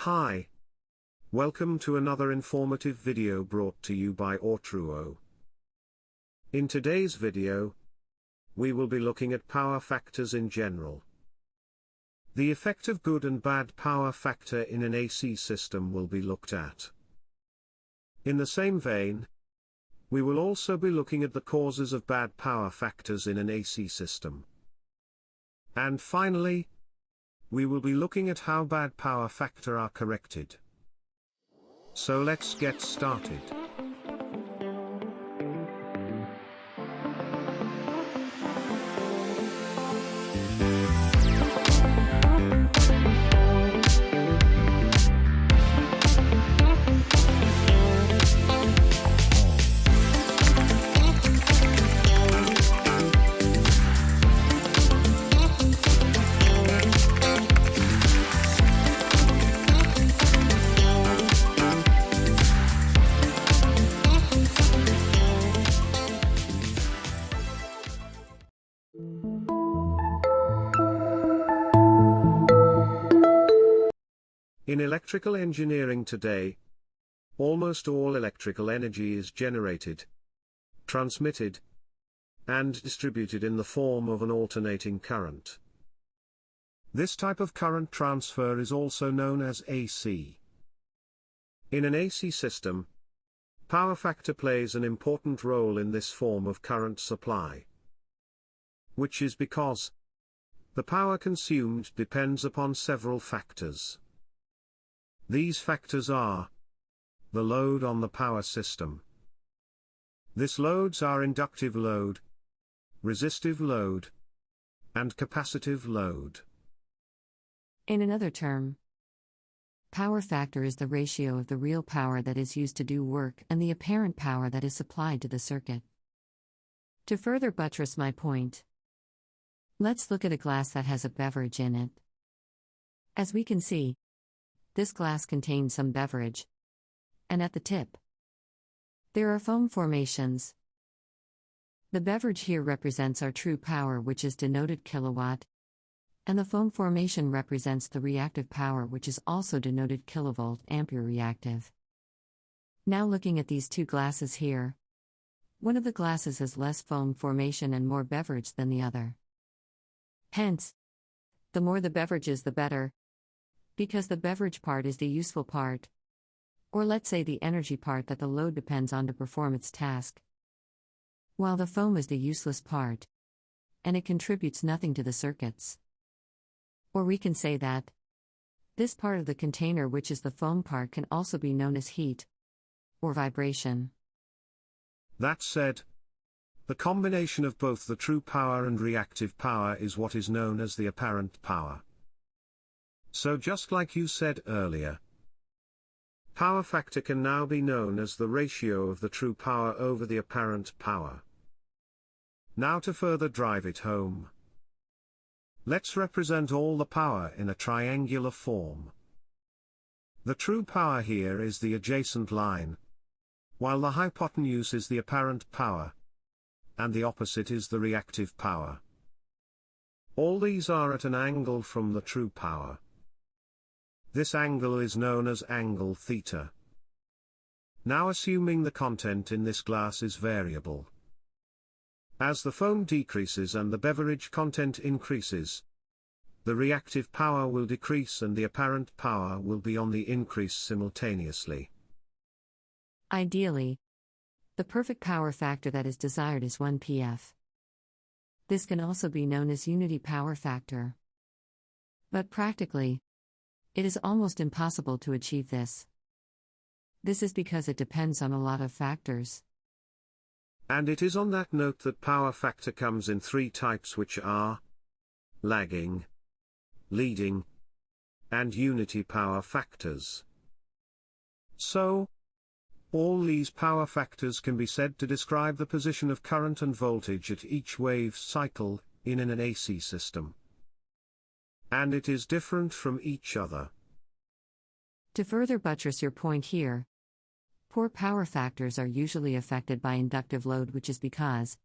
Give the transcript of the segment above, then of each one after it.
Hi. Welcome to another informative video brought to you by Ortruo. In today's video, we will be looking at power factors in general. The effect of good and bad power factor in an AC system will be looked at. In the same vein, we will also be looking at the causes of bad power factors in an AC system. And finally, we will be looking at how bad power factor are corrected. So let's get started. In electrical engineering today, almost all electrical energy is generated, transmitted, and distributed in the form of an alternating current. This type of current transfer is also known as AC. In an AC system, power factor plays an important role in this form of current supply, which is because the power consumed depends upon several factors. These factors are the load on the power system. These loads are inductive load, resistive load, and capacitive load. In another term, power factor is the ratio of the real power that is used to do work and the apparent power that is supplied to the circuit. To further buttress my point, let's look at a glass that has a beverage in it. As we can see, this glass contains some beverage, and at the tip, there are foam formations. The beverage here represents our true power, which is denoted kilowatt, and the foam formation represents the reactive power, which is also denoted kilovolt ampere reactive. Now looking at these two glasses here, one of the glasses has less foam formation and more beverage than the other. Hence, the more the beverage is, the better, because the beverage part is the useful part, or let's say the energy part that the load depends on to perform its task, while the foam is the useless part, and it contributes nothing to the circuits. Or we can say that this part of the container, which is the foam part, can also be known as heat or vibration. That said, the combination of both the true power and reactive power is what is known as the apparent power. So just like you said earlier, power factor can now be known as the ratio of the true power over the apparent power. Now to further drive it home, let's represent all the power in a triangular form. The true power here is the adjacent line, while the hypotenuse is the apparent power, and the opposite is the reactive power. All these are at an angle from the true power. This angle is known as angle theta. Now assuming the content in this glass is variable. As the foam decreases and the beverage content increases, the reactive power will decrease and the apparent power will be on the increase simultaneously. Ideally, the perfect power factor that is desired is 1 pf. This can also be known as unity power factor. But practically, it is almost impossible to achieve this. This is because it depends on a lot of factors. And it is on that note that power factor comes in three types, which are lagging, leading, and unity power factors. So, all these power factors can be said to describe the position of current and voltage at each wave cycle in an AC system. And it is different from each other. To further buttress your point here, poor power factors are usually affected by inductive load, which is because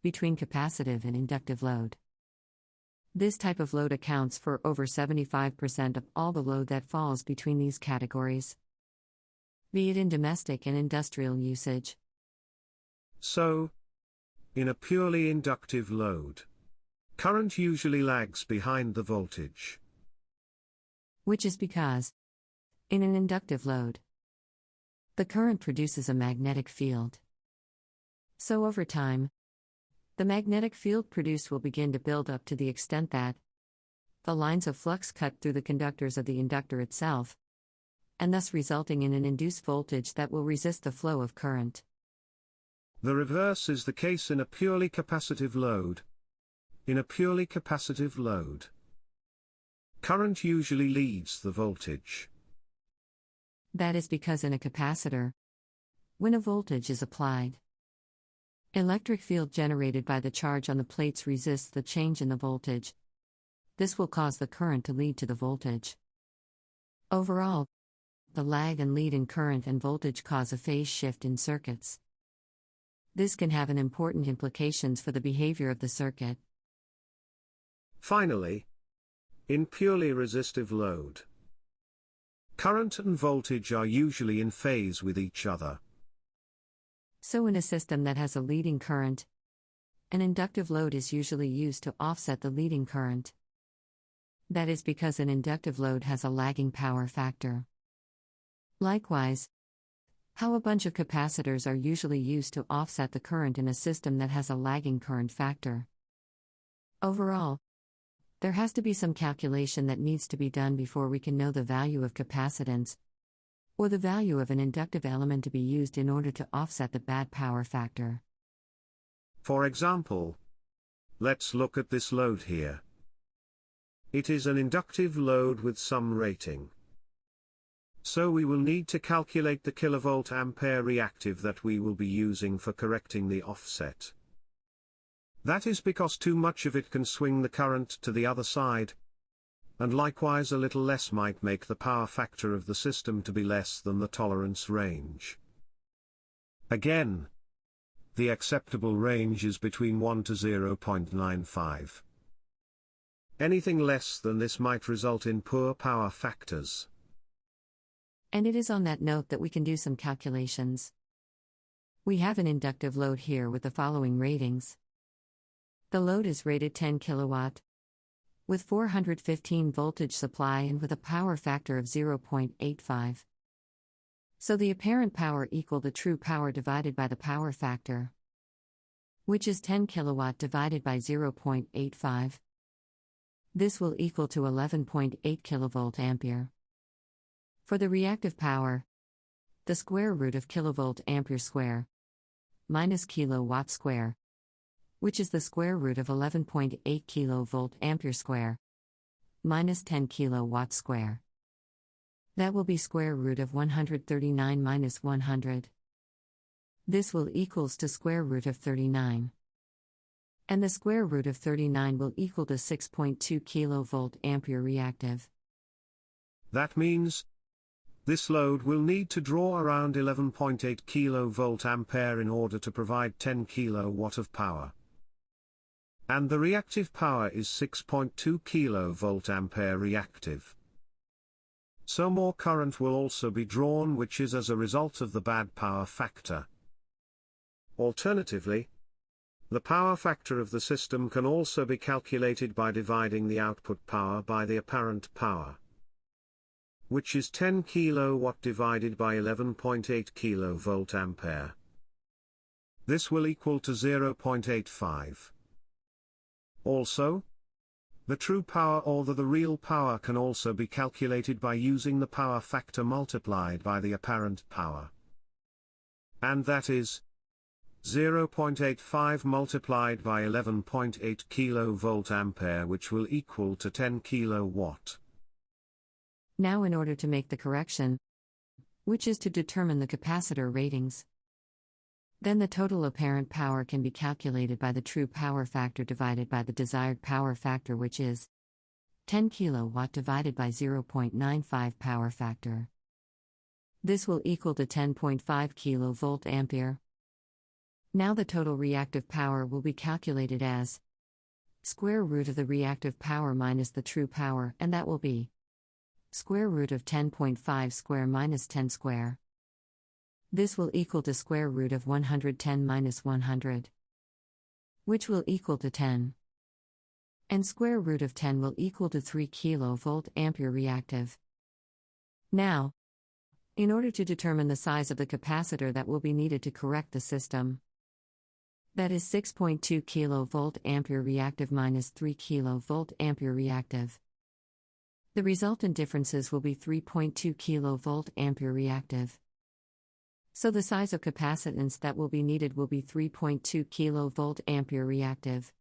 between capacitive and inductive load, This type of load accounts for over 75% of all the load that falls between these categories, be it in domestic and industrial usage. So, in a purely inductive load, current usually lags behind the voltage. Which is because, in an inductive load, the current produces a magnetic field. So over time, the magnetic field produced will begin to build up to the extent that the lines of flux cut through the conductors of the inductor itself, and thus resulting in an induced voltage that will resist the flow of current. The reverse is the case in a purely capacitive load. In a purely capacitive load, current usually leads the voltage. That is because in a capacitor, when a voltage is applied, electric field generated by the charge on the plates resists the change in the voltage. This will cause the current to lead to the voltage. Overall, the lag and lead in current and voltage cause a phase shift in circuits. This can have an important implications for the behavior of the circuit. Finally, in purely resistive load, current and voltage are usually in phase with each other. So in a system that has a leading current, an inductive load is usually used to offset the leading current. That is because an inductive load has a lagging power factor. Likewise, how a bunch of capacitors are usually used to offset the current in a system that has a lagging current factor. Overall, there has to be some calculation that needs to be done before we can know the value of capacitance, or the value of an inductive element to be used in order to offset the bad power factor. For example, let's look at this load here. It is an inductive load with some rating. So we will need to calculate the kilovolt ampere reactive that we will be using for correcting the offset. That is because too much of it can swing the current to the other side, and likewise a little less might make the power factor of the system to be less than the tolerance range. Again, the acceptable range is between 1 to 0.95. Anything less than this might result in poor power factors. And it is on that note that we can do some calculations. We have an inductive load here with the following ratings. The load is rated 10 kilowatt, with 415 voltage supply and with a power factor of 0.85. So the apparent power equal the true power divided by the power factor, which is 10 kilowatt divided by 0.85. This will equal to 11.8 kilovolt ampere. For the reactive power, the square root of kilovolt ampere square minus kilowatt square, which is the square root of 11.8 kilovolt ampere square minus 10 kilowatt square. That will be square root of 139 minus 100. This will equals to square root of 39. And the square root of 39 will equal to 6.2 kilovolt ampere reactive. That means this load will need to draw around 11.8 kilovolt ampere in order to provide 10 kilowatt of power. And the reactive power is 6.2 kilovolt ampere reactive. So more current will also be drawn, which is as a result of the bad power factor. Alternatively, the power factor of the system can also be calculated by dividing the output power by the apparent power, which is 10 kilowatt divided by 11.8 kilovolt ampere. This will equal to 0.85. Also, the true power or the real power can also be calculated by using the power factor multiplied by the apparent power. And that is 0.85 multiplied by 11.8 kilovolt ampere, which will equal to 10 kilowatt. Now in order to make the correction, which is to determine the capacitor ratings, then the total apparent power can be calculated by the true power factor divided by the desired power factor, which is 10 kilowatt divided by 0.95 power factor. This will equal to 10.5 kilovolt ampere. Now the total reactive power will be calculated as square root of the reactive power minus the true power, and that will be square root of 10.5 square minus 10 square. This will equal to square root of 110 minus 100, which will equal to 10. And square root of 10 will equal to 3 kilovolt ampere reactive. Now, in order to determine the size of the capacitor that will be needed to correct the system, that is 6.2 kilovolt ampere reactive minus 3 kilovolt ampere reactive. The resultant differences will be 3.2 kilovolt ampere reactive. So the size of capacitance that will be needed will be 3.2 kilovolt ampere reactive.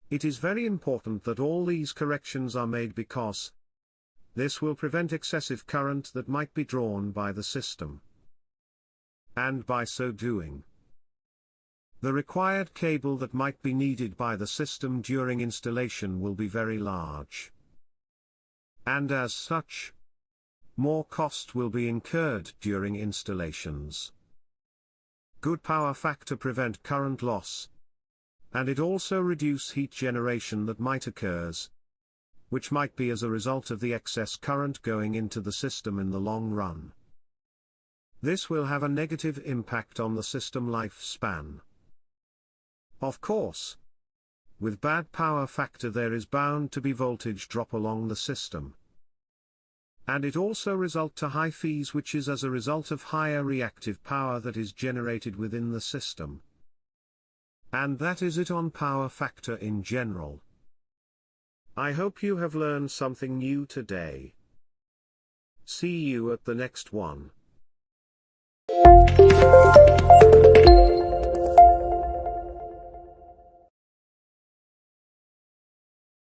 It is very important that all these corrections are made because this will prevent excessive current that might be drawn by the system. And by so doing, the required cable that might be needed by the system during installation will be very large. And as such, more cost will be incurred during installations. Good power factor prevent current loss, and it also reduce heat generation that might occurs, which might be as a result of the excess current going into the system in the long run. This will have a negative impact on the system lifespan. Of course, with bad power factor there is bound to be voltage drop along the system. And it also result to high fees, which is as a result of higher reactive power that is generated within the system. And that is it on power factor in general. I hope you have learned something new today. See you at the next one.